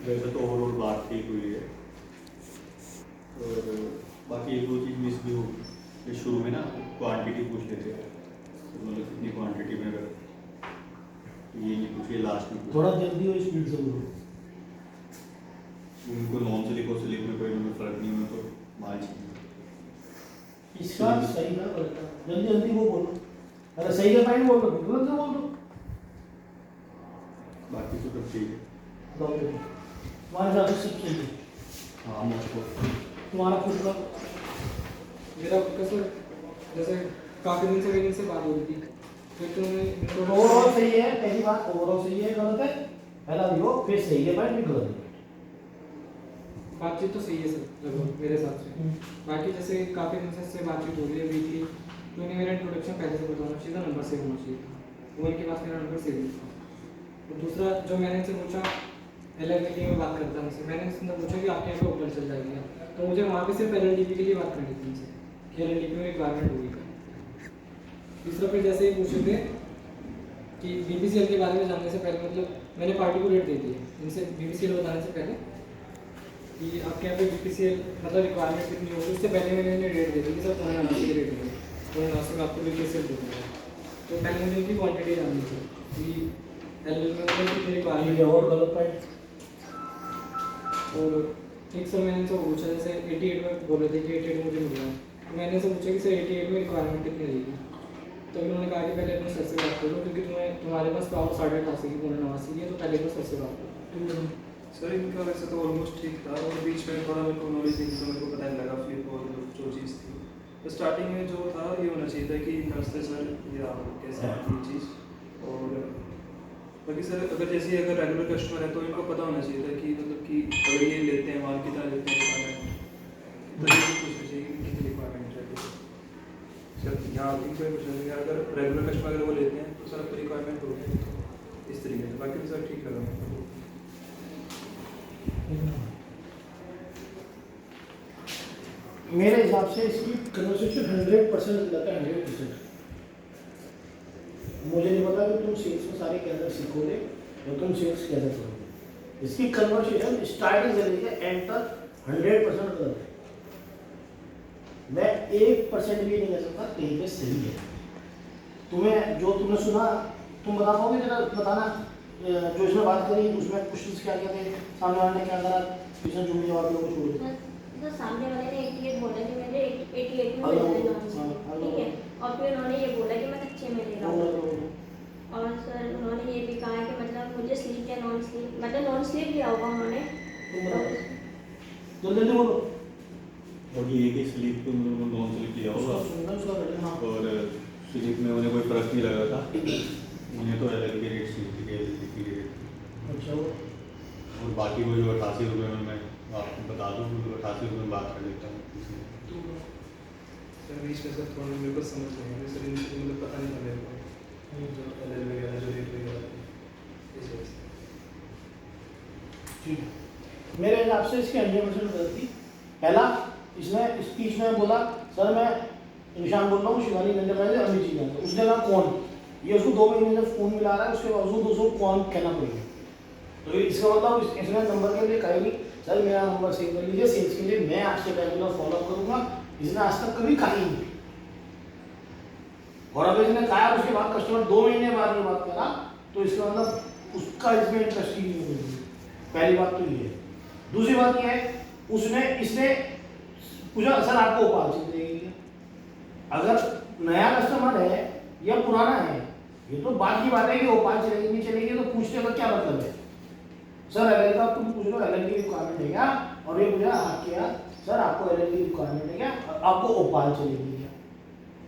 वैसे तो ओवरऑल बात ठीक हुई है, और बाकी एक दो चीज़ मिस भी हो गई। शुरू में ना क्वांटिटी पूछ लेते हैं, तो मतलब कितनी क्वांटिटी में, अगर ये नहीं पूछिए लास्ट में थोड़ा जल्दी हो, स्पीड से बोलो। उनको नॉन स्लिप और स्लिप में कोई फर्क नहीं हुआ, तो माल चाहिए। इसका सही ना करता, जल्दी जल्दी वो बोलो। अरे सही का पॉइंट बोल दो, गलत से बोल दो। बाकी तो सब ठीक है। तुम्हारे साथ सब सही है। हाँ मुझको तुम्हारा खुद का मेरा कैसे जैसे काफ़ी दिन से मेरी से बात हो रही थी, फिर तुमने ओवरऑल सही है। पहली बात ओवरऑल सही है, गलत है पहला दियो, फिर सही है पॉइंट, फिर गलत है। बातचीत तो सही है सर लगभग मेरे हिसाब से। बाकी जैसे काफ़ी दिन से बातचीत हो रही है वीकली, तो इन्हें मेरा इंट्रोडक्शन पहले से बताना चाहिए था, नंबर सेव होना चाहिए था, वो इनके पास मेरा नंबर सेव नहीं था। और दूसरा जो मैंने इनसे पूछा LLDP में बात करता हूँ, मैंने इनसे पूछा कि आपके यहाँ पे ओपन चल जाएगी, तो मुझे वहाँ पे सिर्फ LLDP के लिए बात करनी थी इनसे कि LLDP में रिक्वायरमेंट होगी। तीसरा फिर जैसे ही पूछे थे कि BPCL के बारे में जानने से पहले, मतलब मैंने पार्टी को रेट दे दी है इनसे BPCL बताने से पहले कि आपके यहाँ पे BPCL मतलब रिक्वायरमेंट कितनी होगी, उससे पहले मैंने इन्हें रेट दे दी कि सर 89 की रेट है, 89 में आपको BPCL दूँगा। तो पहले मुझे उनकी क्वान्टिटी जाननी थी कि LL में मतलब कितनी रिक्वायरमेंट है। और गलत पॉइंट और एक सर मैंने इनसे पूछा, जैसे 88 में बोल रहे थे कि 88 मुझे मिल रहा है, तो मैंने इनसे पूछा कि सर 88 में रिक्वायरमेंट कितनी रहेगी, तो उन्होंने कहा कि पहले अपने सर से बात करो, क्योंकि तुम्हारे पास पावर 88.5 की 89 की है, तो पहले तो सर से बात करो। सर इनका वैसे तो ऑलमोस्ट ठीक था, और बीच में थोड़ा मेरे को नॉलेज थी, तो मेरे को पता नहीं लगा फ्लिप और जो चीज़ थी। तो स्टार्टिंग में जो था ये होना चाहिए था कि नमस्ते सर या कैसे आती है चीज़। और बाकी सर अगर जैसे अगर रेगुलर कस्टमर है तो इनको पता होना चाहिए था कि मतलब कि अगर ये लेते हैं माल कितना लेते हैं रिक्वायरमेंट, तो ये पूछना चाहिए कि कितनी रिक्वायरमेंट है। सर यहाँ आती कोई पूछना चाहिए अगर रेगुलर कस्टमर अगर वो लेते हैं तो सर आपको रिक्वायरमेंट होगी इस तरीके से। बाकी तो सर ठीक लगा मेरे को। मेरे हिसाब से इसकी कन्वर्सेशन 100% लगता है, 100%। मुझे नहीं पता कि तुम सेल्स में सारे कैसे सीखोगे या तुम सेल्स कैसे करोगे। इसकी कन्वर्सेशन स्टार्टिंग से लेकर एंड तक 100% गलत है। मैं 1% भी नहीं कह सकता कहीं पे सही है। तुम्हें जो तुमने सुना तुम बता पाओगे, जरा बताना जो इसमें बात करी उसमें क्वेश्चंस क्या क्या थे, सामने वाले ने क्या करा, इसमें जो जवाब दिया वो छोड़ दो। तो सामने वाले ने 88 बोला कि मुझे 88 में मिल रहा है, ठीक है, और फिर उन्होंने ये बोला कि मैं कच्चे में ले रहा हूँ, और सर उन्होंने ये भी कहा कि मतलब मुझे स्लीप या नॉन स्लीप, मतलब नॉन स्लीप दिया होगा उन्होंने। जल्दी जल्दी बोलो। और ये एक ही स्लीप को नॉन स्लीप लिया होगा, और स्लीप में उन्हें कोई फर्क नहीं लगा था, उन्हें तो अलग के रेट स्लीप के रेट। अच्छा, और बाकी वो जो 88 रुपये में मैं आपको बता दूँ, 88 रुपये में बात कर लेता हूँ। सर बीच में सर थोड़ा मेरे को समझ नहीं आया सर, इनको मतलब पता नहीं था मेरे को जो LL वगैरह जो रेट वगैरह इस वजह से। ठीक है, मेरे हिसाब से इसकी 100% गलती। पहला इसने स्पीच में बोला सर मैं निशान बोल रहा हूँ, शिवानी नंदन में अमित जी जानते, उसने कहा कौन, ये उसको 2 महीने से फोन मिला रहा है, उसके बावजूद उसको कौन कहना पड़ेगा। तो इसका मतलब इसने नंबर के लिए कहेगी सर मेरा नंबर सेव कर लीजिए, सेल्स के लिए मैं आज से रेगुलर फॉलोअप करूंगा। इसने आज तक कभी कहा ही नहीं, और अगर इसने कहा उसके बाद कस्टमर 2 महीने बाद ये बात करा, तो इसका मतलब उसका इसमें इंटरेस्ट ही नहीं होगी। पहली बात तो ये है। दूसरी बात ये है, इसने पूछा सर आपको उपाल चाहिए, अगर नया कस्टमर है या पुराना है, ये तो बात की बात है कि ओपाल चलेगी नहीं चलेगी, तो पूछने का क्या मतलब है। सर LL का तुम पूछ लो LL की रिक्वायरमेंट है क्या, और ये पूछा हाँ क्या सर आपको LL की रिक्वायरमेंट है क्या, आपको ओपाल चलेगी क्या।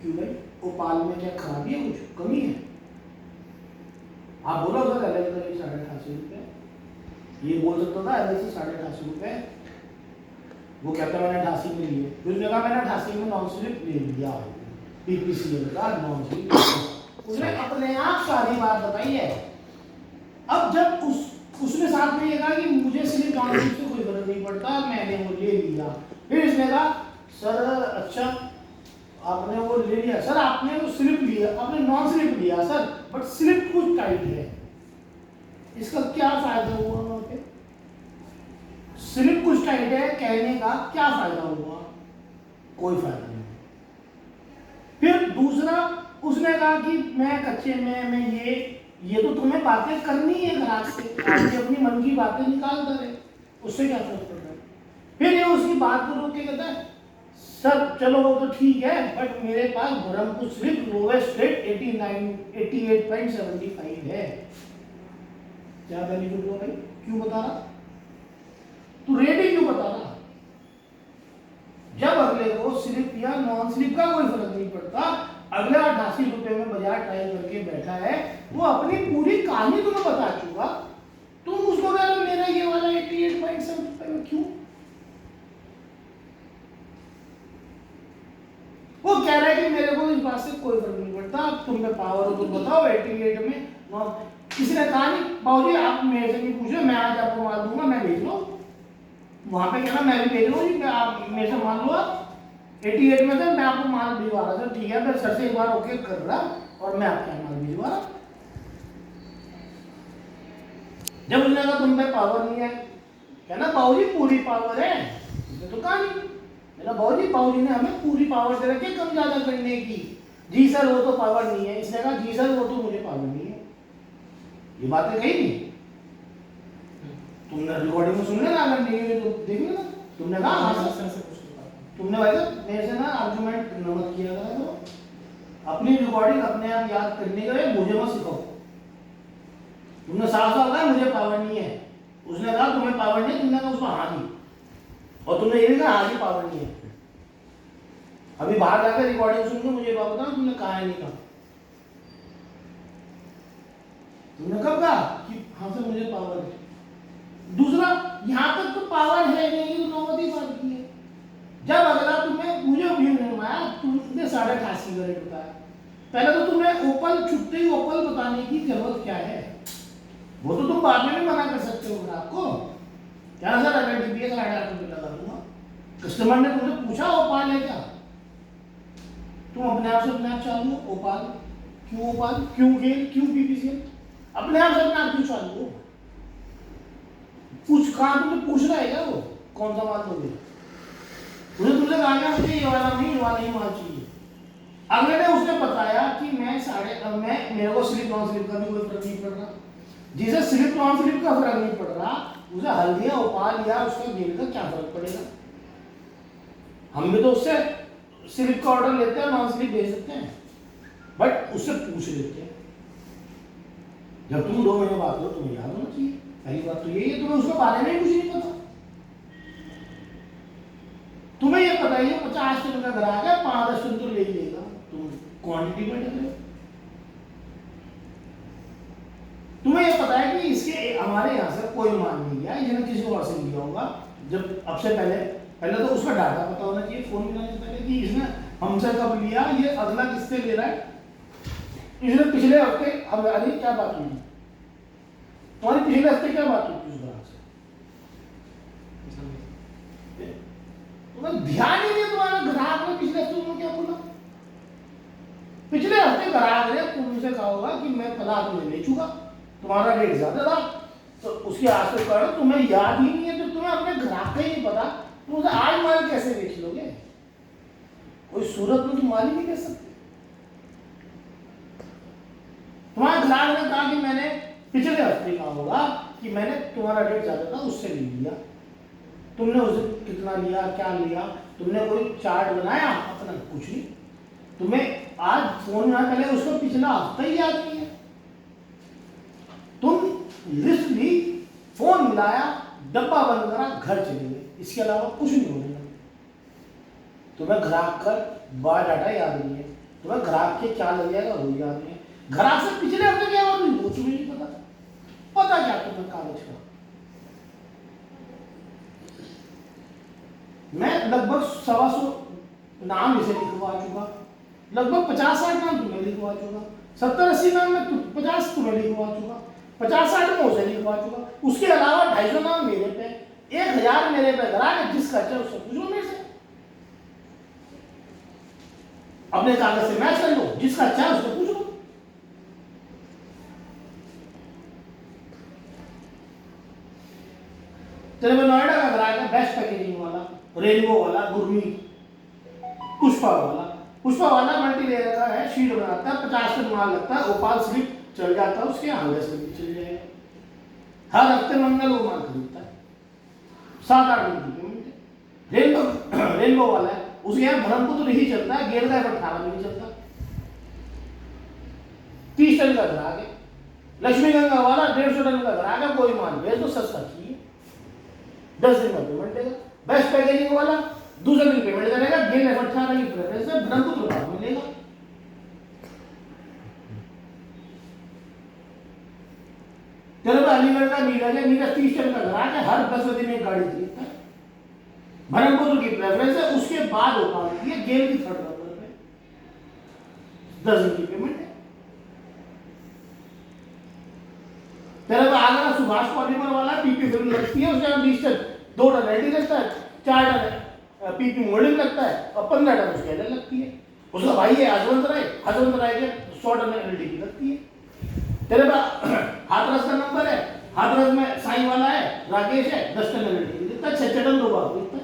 क्यों भाई, ओपाल में क्या खराबी है, कुछ कमी है। आप बोलो सर LL का रेट 88.5 रुपये, ये बोल सकता था LL से 88.5 रुपये, वो कहता मैंने 88 में लिए, फिर उसने कहा मैंने 88 में नॉन स्लिप ले लिया, BPCL का नॉन स्लिप, उसने अपने आप सारी बात बताई है। अब जब उसने साथ में ये कहा कि मुझे स्लिप नॉन स्लिप से कोई फर्क नहीं पड़ता, मैंने वो ले लिया, फिर इसने कहा सर अच्छा आपने वो ले लिया, सर आपने वो स्लिप लिया, आपने नॉन स्लिप लिया सर, बट स्लिप कुछ टाइट है, इसका क्या फायदा हुआ वहाँ पे। सैटिस्फाइड है, कहने का क्या फायदा हुआ? कोई फायदा नहीं। फिर दूसरा, उसने कहा कि मैं कच्चे में मैं ये तो तुम्हें बातें करनी है ग्राहक से, आप अपनी मन की बातें निकालते रहे, उससे क्या फर्क पड़ रहा है? फिर ये उसकी बात को रोक के कहता है सर चलो वो तो ठीक है, बट मेरे पास ब्रह्मपुर स्लिप लोवेस्ट रेट 88.75 है। क्या बेनिफिट हुआ भाई? क्यों बता रहा? तू रेट ही क्यों बता रहा? जब अगले को स्लिप या नॉन स्लिप का कोई फर्क नहीं पड़ता, अगले 88 रुपए में बाजार ट्राई करके बैठा है, वो अपनी पूरी कहानी तुम्हें बता चुका, तुम उसको कह रहे हो मेरा ये वाला 88.75 क्यों? वो कह रहा है कि मेरे को इस बात से कोई फर्क नहीं पड़ता, तुम में पावर हो तो बताओ 88 में किसी ने कहा नहीं बाबूजी आप मेरे से नहीं पूछो, मैं आज आपको माल दूंगा, मैं भेज लो वहां पे, कहना मैं भी भेज रहा हूँ, आप मेरे से मान लो आप 88 में से मैं आपको माल भिजवा रहा था, ठीक है मैं सर से एक बार ओके कर रहा और मैं आपके यहाँ माल भिजवा रहा। जब उसने कहा तुम पे पावर नहीं है, कहना बाबूजी पूरी पावर है, उसने तो कहा नहीं, मेरा बाबूजी ने हमें पूरी पावर दे रखी है कम ज्यादा करने की। जी सर वो तो पावर नहीं है, इसने कहा जी सर वो तो मुझे पावर नहीं है। ये बातें कही नहीं, तुमने रिकॉर्डिंग में सुन लेना, अगर नहीं हुई तो देख लेना। तुमने कहा हाँ सर, तुमने भाई मेरे से ना आर्गुमेंट नमत किया था, तो अपनी रिकॉर्डिंग अपने आप याद करने के लिए मुझे मत सिखाओ। तुमने साफ साफ कहा मुझे पावर नहीं है, उसने कहा तुम्हें पावर नहीं, तुमने कहा उसको हाँ दी, और तुमने ये भी कहा हाँ की पावर नहीं है। अभी बाहर जाकर रिकॉर्डिंग सुन के मुझे बात बताओ तुमने कहा है नहीं कहा? तुमने कब कहा कि हाँ से मुझे पावर है? दूसरा, यहां तक तो पावर है नहीं, तो नौबती बात की है। जब अगला तुम्हें मुझे व्यू नहीं आया, तुमने 88.5 का रेट बताया, पहले तो तुम्हें ओपल छुट्टे ही ओपल बताने की जरूरत क्या है? वो तो तुम बाद में भी मना कर सकते हो ग्राहक को, क्या सर अगर डीपीएस 8.5 रुपये लगा दूंगा, कस्टमर ने तुमसे पूछा ओपाल है क्या, तुम अपने आप से अपने आप चालू हो ओपाल, क्यों गेल, क्यों पीपीसीएल, अपने आप से अपने आप क्यों चालू हो? पूछ कहाँ तुमने पूछ रहा है क्या? वो कौन सा माल दोगे? तुमसे कहा गया मुझे ये वाला नहीं, ये वाला ही माल चाहिए। अगले ने उसने बताया कि मैं मेरे को स्लिप नॉन स्लिप का भी कोई फर्क नहीं पड़ रहा, जिसे स्लिप नॉन स्लिप का फर्क नहीं पड़ रहा उसे हल्दिया ओपाल या उसका गेल का क्या फर्क पड़ेगा? हम भी तो उससे स्लिप का ऑर्डर लेते हैं, नॉन स्लिप भेज सकते हैं, बट उससे पूछ लेते हैं। जब तुम 2 महीने बात करो तुम्हें याद होना चाहिए। पहली बात तो यही है, तुम्हें उसके बारे में कुछ नहीं पता। तुम्हें ये पता है 50 टन का ग्राहक है, 5-10 टन तो ले ही लेगा, तुम क्वांटिटी में डर। तुम्हें ये पता है कि इसके हमारे यहाँ से कोई माल नहीं गया, इसने किसी और से लिया होगा। जब अब से पहले तो उसका डाटा पता होना चाहिए फोन मिलाने से पहले कि इसने हमसे कब लिया, ये अगला किससे ले रहा है। इसने पिछले हफ्ते हमारी क्या बात हुई, तुम्हारी पिछले हफ्ते क्या बात हुई उस ग्राहक से? तुम्हें ध्यान ही नहीं तुम्हारा ग्राहक ने पिछले हफ्ते उन्होंने क्या बोला। पिछले हफ्ते ग्राहक ने तुमसे कहा होगा कि मैं फला तुम्हें ले चुका, तुम्हारा रेट ज्यादा था, तो उसके आस पास तुम्हें याद ही नहीं है, तो तुम्हें अपने ग्राहक का ही नहीं पता, तुम उसे आज माल कैसे बेच लोगे? कोई सूरत में तुम माल ही नहीं बेच सकते। तुम्हारे ग्राहक ने कहा कि मैंने पिछले हफ्ते कहा होगा कि मैंने तुम्हारा रेट ज्यादा था उससे ले लिया, तुमने उसे कितना लिया, क्या लिया, तुमने कोई चार्ट बनाया अपना? कुछ नहीं। तुम्हें आज फोन में पहले उसको पिछला हफ्ता ही याद नहीं है। तुम लिस्ट ली, फोन मिलाया, डब्बा बंद करा, घर चले गए, इसके अलावा कुछ नहीं होने लगा। तुम्हें ग्राहक का बार डाटा याद नहीं है, तुम्हें ग्राहक के क्या लग जाएगा वो याद नहीं है, ग्राहक से पिछले हफ्ते क्या बात हुई वो तुम्हें नहीं पता। पता क्या तुम्हें कागज का? मैं लगभग 125 नाम इसे लिखवा चुका, लगभग 50-60 नाम तुम्हें लिखवा चुका, 70-80 नाम में 50 तुम्हें लिखवा चुका, 50-60 में उसे लिखवा चुका, उसके अलावा 250 नाम मेरे पे, 1000 मेरे पे ग्राहक जिसका अच्छा उससे पूछो मेरे से, अपने कागज से मैच कर लो, जिसका अच्छा है उससे पूछो। तेरे को नोएडा का ग्राहक है, बेस्ट पैकेजिंग वाला, रेनबो वाला, गुरमीत, पुष्पा वाला मल्टी लेयर का है, शीट बनाता है, 50 टन माल लगता है, ओपाल स्लिप चल जाता है उसके, आगे से भी चल जाएगा। हर हफ्ते मंगल को माल खरीदता है, 7-8 दिन की पेमेंट है। रेनबो वाला है, उसके यहाँ धर्मपुत्र ही चलता है, गेर का 18 में नहीं चलता, 30 टन का ग्राहक है। लक्ष्मी गंगा वाला 150 टन का ग्राहक है, कोई माल भेज दो सस्ता चाहिए, 10 दिन में पेमेंट देगा। बेस्ट पैकेजिंग वाला दूसरे दिन पेमेंट करेगा, गेल 18 की प्रेफरेंस है, ब्रह्मपुत्र का मिलेगा। चलो अलीगढ़ का नीरज है, नीरज 30 टन का ग्राहक है, हर 10 दिन एक गाड़ी खरीदता है, ब्रह्मपुत्र की प्रेफरेंस है, उसके बाद होता है गेल की 3rd नंबर पे 10 दिन की पेमेंट है। तेरे को आगरा सुभाष पॉलीमर वाला पीपी फिल्म लगती है, उसके 20 टन 2 टन रेडी लगता है, 4 टन पीपी मोल्डिंग लगता है और 15 टन उसके एलएल लगती है। उसका भाई है हसवंत राय के 100 टन एलडीपी लगती है। तेरे पास हाथरस का नंबर है, हाथरस में साईं वाला है, राकेश है, 10 टन एलडीपी लगता है, 6 टन लोग आप लगता है।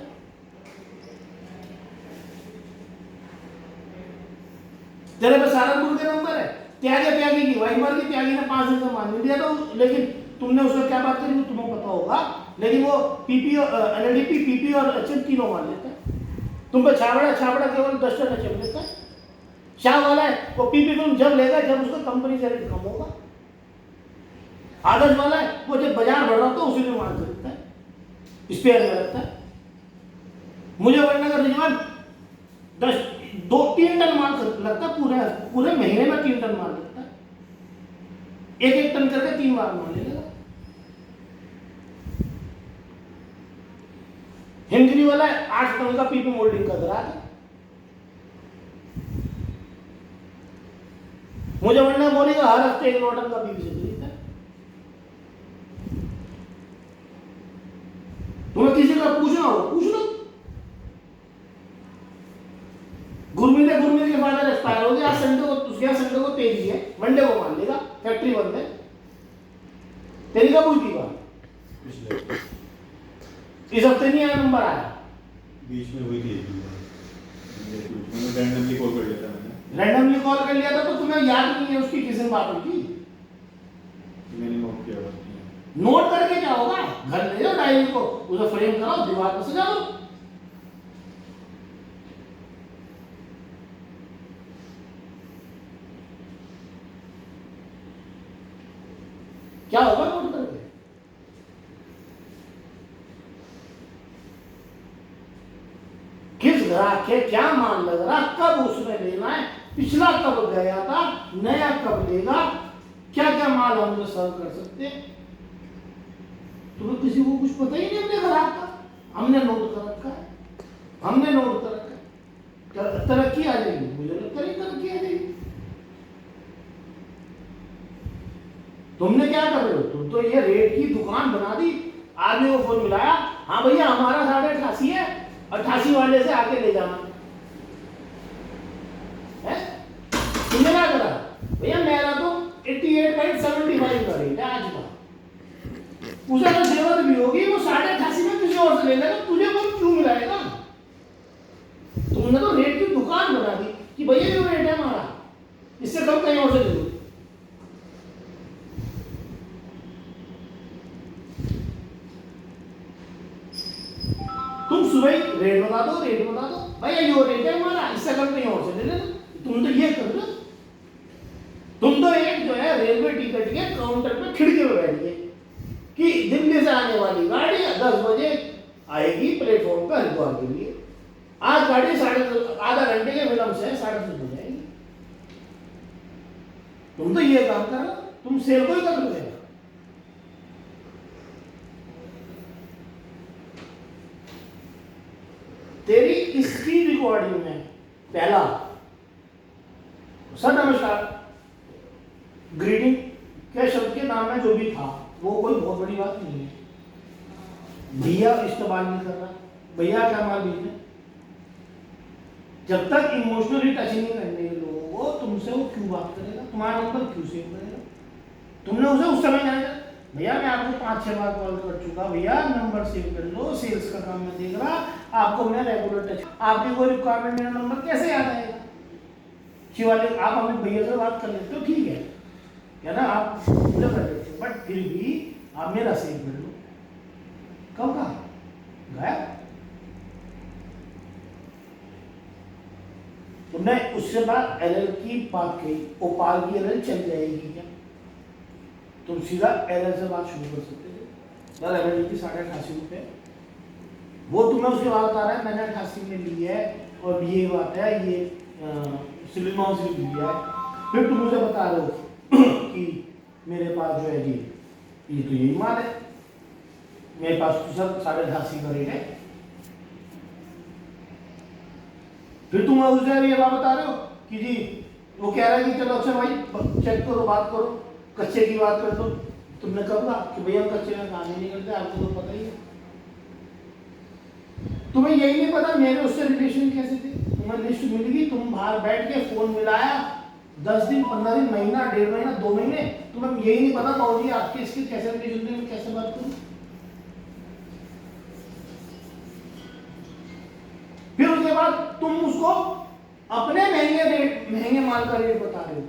तेरे पे सहारनपुर के नंबर है, त्यागी की वाइफ मर गई, त्यागी ने 5 दिन का मान नहीं दिया, तो लेकिन तुमने उसका क्या बात करी तुम्हें पता होगा, लेकिन वो पीपी और एलडीपी, पीपी और एचएम तीनों मान लेता है। तुम पे छाबड़ा केवल 10 टन एचएम लेता है। शाह वाला है, वो पीपी तुम जब लेगा जब उसका कंपनी से रेट कम होगा। आदर्श वाला है, वो जब बाजार बढ़ रहा तो उसी में माल खरीदता है, स्पेयर में लगता है। मुझे बनने का रिजवान 2-3 टन माल लगता है, पूरे महीने में 3 टन माल लगता है, 1-1 टन करके 3 बार माल लेगा। हिमगिरी वाला है, 8 टन का पीपी मोल्डिंग का ग्राहक है। मुझे बनना बोलेगा हर हफ्ते 1 टन का पीपी से खरीदता है। तुम्हें किसी का पूछना हो पूछ लो। गुरमीत के फादर एक्सपायर हो गया, संडे को तेजी है, मंडे को मान लेगा, फैक्ट्री बंद है। तेरी कब हुई थी बात? पिछले इस हफ्ते नहीं आया, नंबर आया, बीच में हुई थी मैंने रैंडमली कॉल कर लिया था। रैंडमली कॉल कर लिया था, तो तुम्हें याद नहीं है उसकी किस दिन बात हुई थी? मैंने नोट किया हुआ। नोट करके क्या होगा, घर ले जाओ डायरी को, उसे फ्रेम कराओ, दीवार पर सजा दो। क्या होगा नोट करके? किस ग्राहक के क्या माल लग रहा, कब उसने लेना है, पिछला कब गया था, नया कब लेगा, क्या क्या माल हम लोग सर्व कर सकते हैं। तुम्हें किसी को कुछ पता ही नहीं अपने ग्राहक का। हमने नोट कर रखा है, तरक्की आ जाएगी, मुझे लगता है तरक्की आ जाएगी। तुमने क्या कर रहे हो, तुम तो ये रेट की दुकान बना दी, आदमी को फोन मिलाया, हाँ भैया हमारा 88.5 है, 88 वाले से आके ले जाना है। तुमने क्या करा, भैया मेरा तो 88.75 का रेट है आज का, उसे अगर जरूरत भी होगी वो 88.5 में किसी और से ले लेगा, तुझे वो क्यों मिलाएगा। तुमने तो रेट की दुकान बना दी कि भैया जो रेट है हमारा, इससे कम कहीं और से ले लो। तुम सुबह रेट बता दो भैया यो रेट है हमारा, इससे कम कहीं और से ले लेना। तुम तो ये कर रहे हो, तुम तो एक जो है रेलवे टिकट के काउंटर पे खिड़की में बैठ गए कि दिल्ली से आने वाली गाड़ी 10 बजे आएगी प्लेटफॉर्म पर हरिद्वार के लिए, आज गाड़ी आधा घंटे के विलंब से 10:30 बजे आएगी। तुम तो ये काम कर रहे हो, तुम सेल को ही कर रहे हो। तेरी इसकी रिकॉर्डिंग में पहला सर नमस्कार ग्रीटिंग के शब्द के नाम में जो भी था वो कोई बहुत बड़ी बात नहीं है। भैया इस्तेमाल नहीं कर रहा, भैया क्या माल भेजना, जब तक इमोशनली टच नहीं करने लोगों को तुमसे वो क्यों बात करेगा, तुम्हारा नंबर क्यों सेव करेगा। तुमने उसे उस समय जाना भैया मैं आपको 5-6 बार कॉल कर चुका, भैया नंबर सेव कर लो, सेल्स का काम मैं देख रहा, आपको मैं रेगुलर टच, आपकी कोई रिक्वायरमेंट मेरा नंबर कैसे याद आएगा? शिवाली आप अपने भैया से बात कर लेते हो, ठीक है क्या ना, आप मुझे कर लेते हो, बट फिर भी आप मेरा सेव कर लो। कब का गायब? तुमने उससे बाद एलएल की बात कही, ओपाल की एलएल चल जाएगी क्या? तुम सीधा एलएल से बात शुरू कर सकते थे। यार एलएल की 88.5 वो तुम्हें उसके बाद बता रहा है मैंने 88 में ली है और ये बात है, ये सिलिकॉन से लिया है, फिर तुम मुझे बता रहे हो कि मेरे पास जो है ये तो यही माल है, मेरे पास तो सब 88.5 का रेट है। फिर तुम उसे ये बात बता रहे हो कि जी वो कह रहा है कि चलो अच्छा भाई चेक करो, बात करो, कच्चे की बात कर दो। तुमने कब कहा कि भैया हम कच्चे में काम ही नहीं करते, आपको तो पता ही है। तुम्हें यही नहीं पता मेरे उससे रिलेशन कैसे थे, तुम्हें लिस्ट मिल गई, तुम बाहर बैठ के फोन मिलाया, 10 दिन 15 दिन महीना 1.5 महीना 2 महीने, तुम्हें यही नहीं पता बाबू जी आपके इसके कैसे रिलेशन थे, मैं कैसे बात करूं। फिर उसके बाद तुम उसको अपने महंगे माल का रेट बता रहे हो।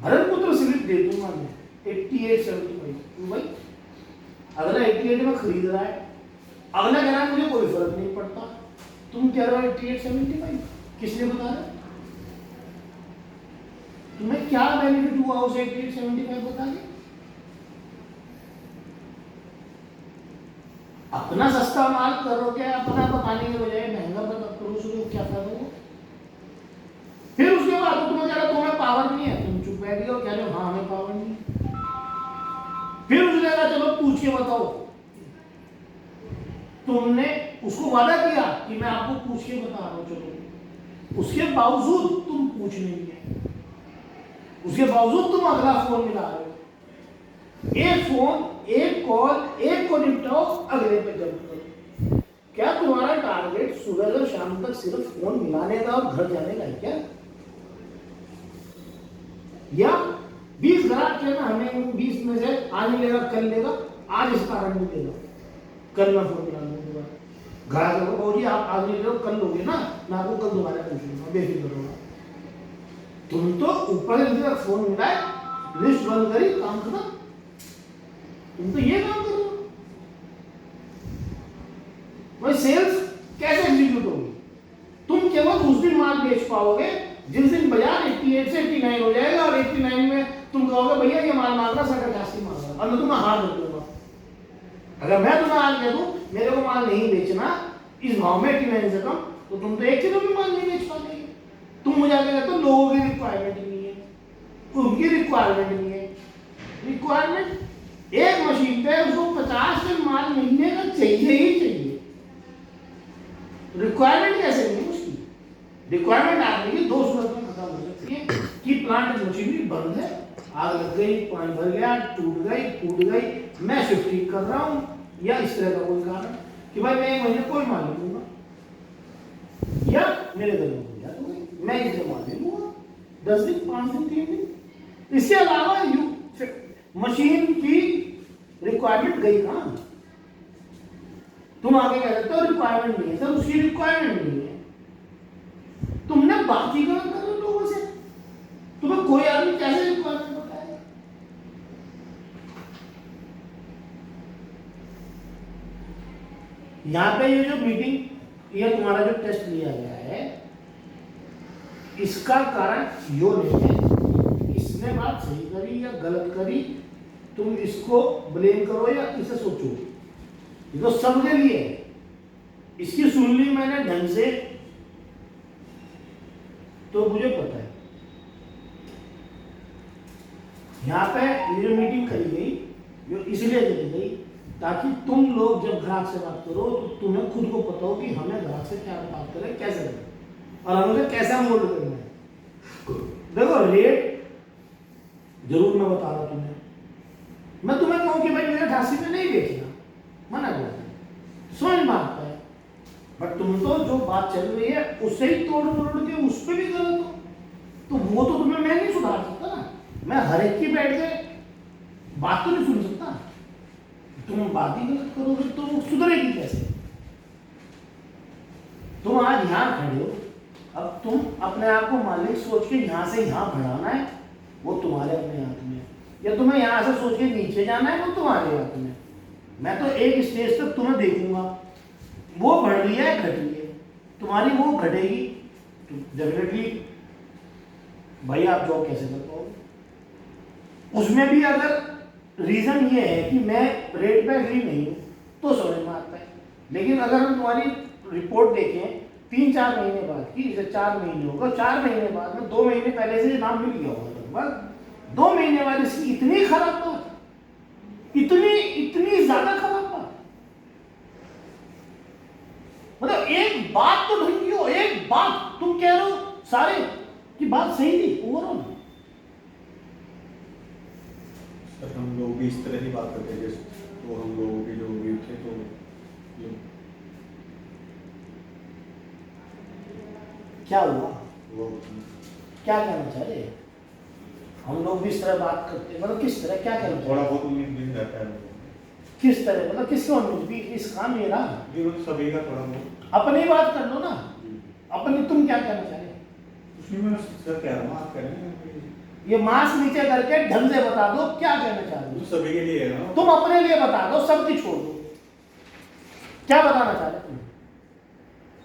भरतपुत्र स्लिप दे दूंगा मैं 88.75 भाई, अगला 88 में खरीद रहा है, अगला कह रहा है मुझे कोई फर्क नहीं पड़ता, तुम कह रहे हो 88.75, किसने बता रहा? तुम्हें क्या बेनिफिट हुआ उसे 88.75 बता के? अपना सस्ता माल करोगे, अपना बताने के बजाय महंगा बता करो, उसको क्या फायदा होगा? फिर उसके बाद तो तुम्हें कह रहा तुम्हें पावर नहीं है, तुम चुप बैठ गए हो, कह रहे हो हाँ हमें पावर नहीं है। फिर उसने कहा चलो पूछ के बताओ, तुमने उसको वादा किया कि मैं आपको पूछ के बता रहा हूं, चलो उसके बावजूद तुम पूछ नहीं गए, उसके बावजूद तुम अगला फोन मिला रहे हो। एक फोन, एक कॉल, एक को निपटाओ, अगले पे जंप करो। क्या तुम्हारा टारगेट सुबह से शाम तक सिर्फ फोन मिलाने का और घर जाने का है क्या? या 20 ग्राहक के ना हमें 20 में से आज लेगा कल लेगा, आज इस कारण नहीं लेगा, कल मैं फोन मिला दूंगा ग्राहक को, जी आप आज नहीं लो कल लोगे ना, मैं आपको कल दोबारा पूछूंगा, बेफिक्र होगा। तुम तो ऊपर से फोन मिलाए, लिस्ट बंद करी, काम खत्म। तुम तो ये काम करो, भाई सेल्स कैसे एग्जीक्यूट होगी? तुम केवल उस दिन माल बेच पाओगे जिस दिन बाजार 88 से 89 हो जाएगा, और 89 में तुम कहोगे भैया ये माल मांग रहा 87 मांग रहा, और मैं तुम्हें हार दे दूंगा। अगर मैं तुम्हें आज कह दूं मेरे को माल नहीं बेचना इस भाव में 89 से कम, तो तुम तो 1 किलो भी माल नहीं बेच पाओगे। तुम मुझे आगे कहते हो लोगों की रिक्वायरमेंट नहीं है, उनकी रिक्वायरमेंट नहीं है। रिक्वायरमेंट एक मशीन पे उसको 50 टन माल महीने का चाहिए ही चाहिए। रिक्वायरमेंट कैसे नहीं उसकी? रिक्वायरमेंट आदमी की 2 सूरत में खत्म हो सकती है कि प्लांट मशीनरी बंद है, आग लग गई, पानी भर गया, टूट गई, फूट गई, मैं शिफ्ट ठीक कर रहा हूं, या इस तरह का कोई कारण कि भाई मैं 1 महीने कोई माल नहीं दूंगा, या मेरे घर में हो जाए मैं इसे माल नहीं दूंगा 10 दिन 5 दिन 3 दिन। इसके अलावा मशीन की रिक्वायरमेंट गई कहां? तुम आगे कह सकते हो रिक्वायरमेंट नहीं है, सर उसकी रिक्वायरमेंट नहीं है, तुमने बात ही गलत कर रहे लोगों से। तुम्हें कोई आदमी कैसे रिक्वायरमेंट बताएगा? यहां पे ये जो मीटिंग, ये तुम्हारा जो टेस्ट लिया गया है, इसका कारण यो नहीं है इसने बात सही करी या गलत करी, तुम इसको ब्लेम करो या इसे सोचो, ये तो सबके लिए है। इसकी सुन ली मैंने ढंग से, तो मुझे पता है यहां पे ये जो मीटिंग करी गई जो इसलिए करी गई ताकि तुम लोग जब ग्राहक से बात करो तो तुम्हें खुद को पता हो कि हमें ग्राहक से क्या बात करें, कैसे करें और हमें कैसा मोल्ड करना है। देखो रेट जरूर मैं बता रहा हूं तुम्हें, मैं तुम्हें कहूं कि भाई मेरे 88 में नहीं बेचना, मना करो, समझ में आता है, बट तुम तो जो बात चल रही है उससे ही तोड़ मरोड़ के उस पर भी गलत हो, तो वो तो तुम्हें मैं नहीं सुधार सकता ना, मैं हर एक की बैठ के बात तो नहीं सुन सकता। तुम बात ही गलत करोगे तो वो सुधरेगी कैसे? तुम आज यहाँ खड़े हो, अब तुम अपने आप को मालिक सोच के यहाँ से यहाँ बढ़ाना है, वो तुम्हारे अपने हाथ में है, या तुम्हें यहाँ से सोच के नीचे जाना है, वो तुम्हारे हाथ में है। मैं तो एक स्टेज तक तुम्हें देखूंगा, वो बढ़ रही है घट रही है, तुम्हारी वो घटेगी तो डेफिनेटली भाई आप जॉब कैसे कर पाओगे? उसमें भी अगर रीजन ये है कि मैं रेट पे एग्री नहीं हूँ तो समझ में आता है, लेकिन अगर हम तुम्हारी रिपोर्ट देखें 3-4 महीने बाद की, जैसे 4 महीने होगा, 4 महीने बाद में 2 महीने पहले से नाम मिल गया होगा लगभग, 2 महीने बाद इसकी इतनी खराब बात, इतनी ज्यादा खराब बात, मतलब एक बात तो ढंगी हो, एक बात तुम कह रहे हो सारे की बात सही थी ओवरऑल। सर हम लोग भी इस तरह की बात करते हैं, जैसे तो हम लोगों के जो व्यू थे तो क्या हुआ, वो क्या कहना चाह रहे? हम लोग भी इस तरह बात करते हैं, मतलब किस तरह, क्या कहना चाह थोड़ा रहे? बहुत उम्मीद मिल जाता है लोगों को। किस तरह, मतलब किसको उम्मीद भी, इस काम ये रहा, जी वो सभी का थोड़ा बहुत अपनी बात कर लो ना, अपनी, तुम क्या कहना चाह रहे? उसी में सर कह रहा हूँ आप करें ये मास्क नीचे करके ढंग से बता दो क्या कहना चाह रहे तो हो। सभी के लिए है ना। तुम अपने लिए बता दो, सबकी छोड़ दो, क्या बताना चाह रहे तुम?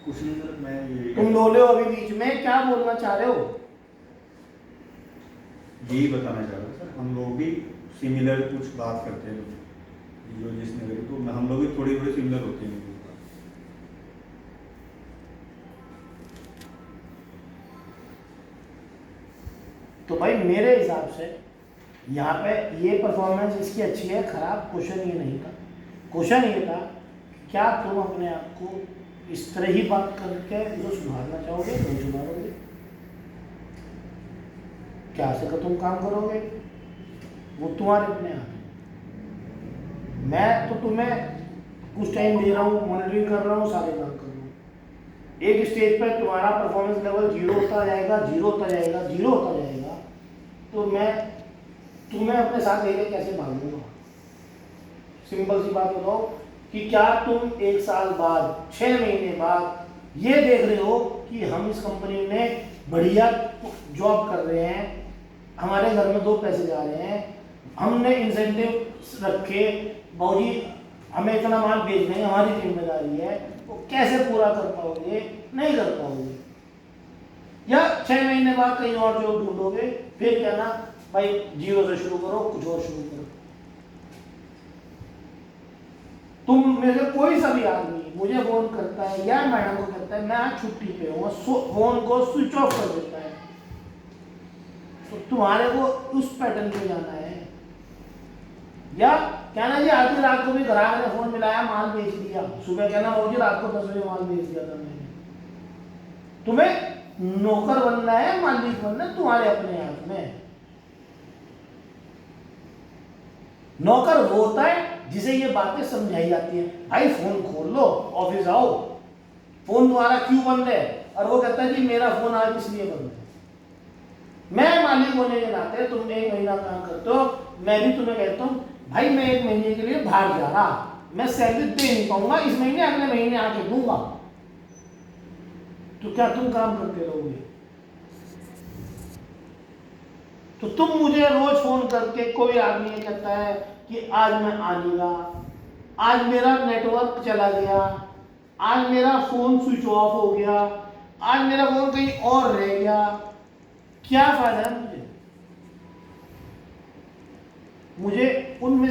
कुछ नहीं सर, मैं ये तुम बोले हो अभी बीच में, क्या बोलना चाह रहे हो? यही बताना चाह रहा हूँ सर, हम लोग भी सिमिलर कुछ बात करते हैं, जो जिसने करी तो हम लोग भी थोड़ी थोड़ी सिमिलर होते हैं। तो भाई मेरे हिसाब से यहाँ पे ये परफॉर्मेंस इसकी अच्छी है खराब, क्वेश्चन ये नहीं था। क्वेश्चन ये था क्या तुम अपने आप को इस तरह ही बात करके जो सुधारना चाहोगे वो सुधारोगे, क्या से तुम काम करोगे वो तुम्हारे अपने हाथ में। मैं तो तुम्हें कुछ टाइम दे रहा हूँ, मॉनिटरिंग कर रहा हूँ, सारे काम कर रहा हूँ। एक स्टेज पर तुम्हारा परफॉर्मेंस लेवल 0 होता जाएगा, 0 होता जाएगा, 0 होता जाएगा, तो मैं तुम्हें अपने साथ लेके कैसे भागूंगा? सिंपल सी बात बताओ कि क्या तुम 1 साल बाद, 6 महीने बाद ये देख रहे हो कि हम इस कंपनी में बढ़िया जॉब कर रहे हैं, हमारे घर में 2 पैसे जा रहे हैं, हमने इंसेंटिव रखे, बाबूजी हमें इतना माल बेच देंगे, हमारी जिम्मेदारी है, वो कैसे पूरा कर पाओगे? नहीं कर पाओगे। या 6 महीने बाद कहीं और जॉब ढूंढोगे, फिर कहना भाई 0 से शुरू करो, कुछ और शुरू करो। तुम में से कोई सा भी आदमी मुझे फोन करता है या मैडम को कहता है मैं आज छुट्टी पे हूँ, फोन को स्विच ऑफ कर देता है, तो तुम्हारे को उस पैटर्न पे जाना है। या कहना जी आधी रात को भी ग्राहक ने फोन मिलाया, माल बेच दिया, सुबह कहना वो जी रात को 10 बजे माल बेच दिया था मैंने। तुम्हें नौकर बनना है, मालिक बनना है, तुम्हारे अपने हाथ में। नौकर वो होता है जिसे ये बातें समझाई जाती है, भाई फोन खोल लो, ऑफिस आओ, फोन तुम्हारा क्यों बंद है? और वो कहता है जी मेरा फोन आज इसलिए बंद है। मैं मालिक होने के नाते, तुम 1 महीना काम करते हो, मैं भी तुम्हें कहता हूँ भाई मैं 1 महीने के लिए बाहर जा रहा, मैं सैलरी दे नहीं पाऊंगा इस महीने, अगले महीने आके दूंगा, तो क्या तुम काम करते रहोगे? तो तुम मुझे रोज फोन करके, कोई आदमी ये कहता है कि आज मैं आ नहीं रहा, आज मेरा नेटवर्क चला गया, आज मेरा फोन स्विच ऑफ हो गया, आज मेरा फोन कहीं और रह गया, क्या फायदा है मुझे उनमें